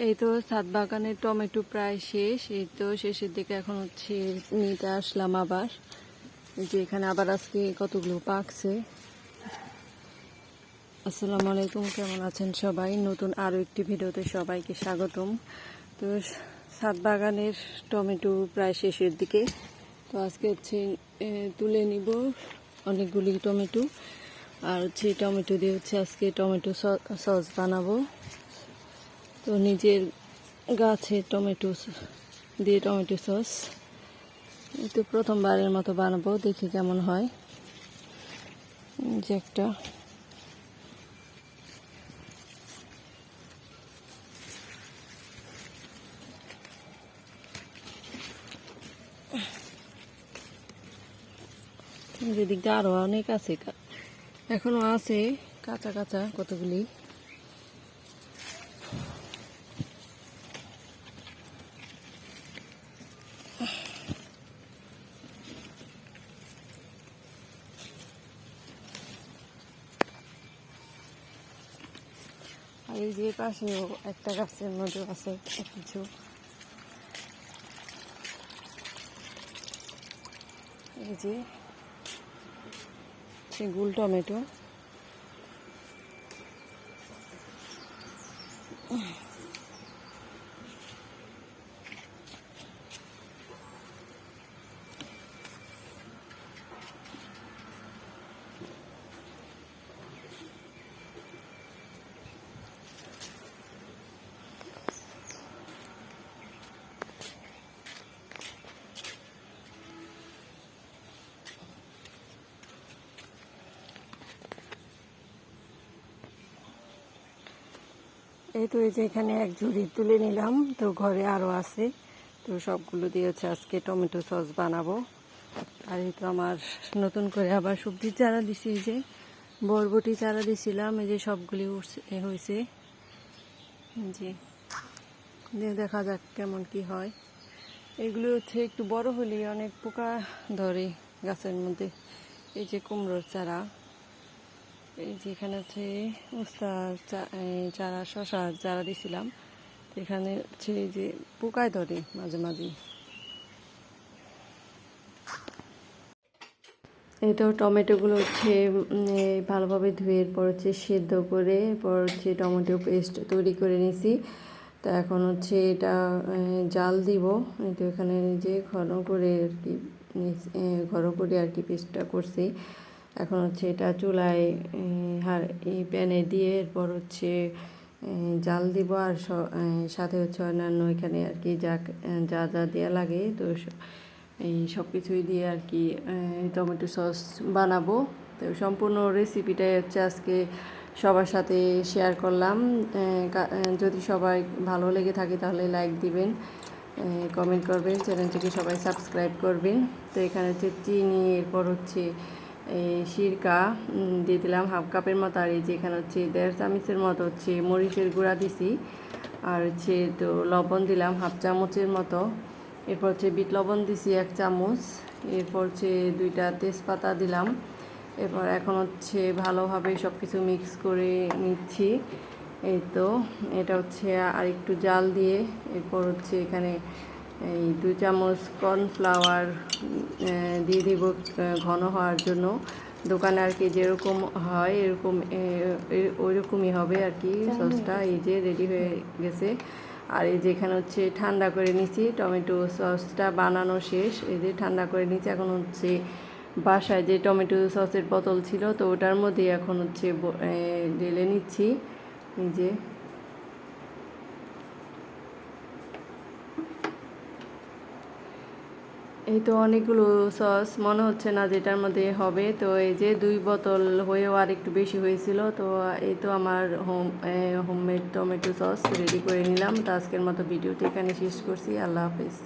এই তো ছাদ বাগানের টমেটো প্রায় শেষ, এই তো শেষের দিকে এখন হচ্ছে নিতে আসলাম আবার। যে এখানে আবার আজকে কতগুলো পাকছে। আসসালামু আলাইকুম, কেমন আছেন সবাই? নতুন আরও একটি ভিডিওতে সবাইকে স্বাগতম। তো ছাদ বাগানের টমেটো প্রায় শেষের দিকে, তো আজকে হচ্ছে তুলে নিব অনেকগুলি টমেটো। আর হচ্ছে টমেটো দিয়ে হচ্ছে আজকে টমেটো সস বানাবো। তো নিজের গাছে টমেটো দিয়ে টমেটো সস তো প্রথমবারের মতো বানাবো, দেখি কেমন হয়। যে একটা যেদিকটা আরও অনেক আছে, এখনো আছে কাঁচা কাঁচা কতগুলি। আর এই যে পাশেও একটা গাছের মধ্যে আছে কিছু। এই যে গুল টমেটো। এই তো এই যে এখানে এক ঝুড়ি তুলে নিলাম, তো ঘরে আরও আছে। তো সবগুলো দিয়ে হচ্ছে আজকে টমেটো সস বানাবো। আর এই তো আমার নতুন করে আবার সবজির চারা দিছি, এই যে বরবটি চারা দিছিলাম, এই যে সবগুলি হয়েছে। যে দেখা যাক কেমন কি হয়। এগুলো হচ্ছে একটু বড় হলে অনেক পোকা ধরে গাছের মধ্যে। এই যে কুমড়োর চারা, এই যে এখানে হচ্ছে উস্তার চারা, শশার চারা দিছিলাম। এখানে হচ্ছে এই যে পোকায় ধরে মাঝে মাঝে। এই তো টমেটোগুলো হচ্ছে ভালোভাবে ধুয়ে পর হচ্ছে সেদ্ধ করে পর হচ্ছে টমেটো পেস্ট তৈরি করে নিছি। তো এখন হচ্ছে এটা জাল দিব। তো এখানে যে ঘন করে আর কি পেস্টটা করছি। এখন হচ্ছে এটা চুলায় এই প্যানে দিয়ে এরপর হচ্ছে জাল দিব। আর সাথে হচ্ছে অন্যান্য এখানে আর কি যা যা দেওয়া লাগে, তো এই সব কিছুই দিয়ে আর কি টমেটো সস বানাবো। তো সম্পূর্ণ রেসিপিটাই হচ্ছে আজকে সবার সাথে শেয়ার করলাম। যদি সবাই ভালো লেগে থাকে তাহলে লাইক দিবেন, কমেন্ট করবেন, চ্যানেলটিকে সবাই সাবস্ক্রাইব করবেন। তো এখানে হচ্ছে চিনি, এরপর হচ্ছে সিরকা দিয়ে দিলাম হাফ কাপের মতো। আর এই যে এখানে হচ্ছে 1.5 চামচের মতো হচ্ছে মরিচের গুঁড়া দিছি। আর হচ্ছে তো লবণ দিলাম হাফ চামচের মতো। এরপর হচ্ছে বিট লবণ দিছি 1 চামচ। এরপর হচ্ছে 2টা তেজপাতা দিলাম। এরপর এখন হচ্ছে ভালোভাবে সব কিছু মিক্স করে নিচ্ছি। এই তো এটা হচ্ছে আর একটু জাল দিয়ে এরপর হচ্ছে এখানে এই 2 চামচ কর্নফ্লাওয়ার দিয়ে দিব ঘন হওয়ার জন্য। দোকানে আর কি যেরকম হয় এরকম ওইরকমই হবে আর কি সসটা। এই যে রেডি হয়ে গেছে। আর এই যে এখানে হচ্ছে ঠান্ডা করে নিচ্ছি, টমেটো সসটা বানানো শেষ। এই যে ঠান্ডা করে নিচ্ছি। এখন হচ্ছে বাসায় যে টমেটো সসের বোতল ছিল, তো ওটার মধ্যে এখন হচ্ছে ঢেলে নিচ্ছি। এই যে এই তো অনেকগুলো সস, মনে হচ্ছে না যেটার মধ্যে হবে। তো এই যে 2 বোতল হয়েও আর একটু বেশি হয়েছিল। তো এই তো আমার হোমমেড টমেটো সস রেডি করে নিলাম। তো আজকের মতো ভিডিওটি এখানে শেষ করছি। আল্লাহ হাফেজ।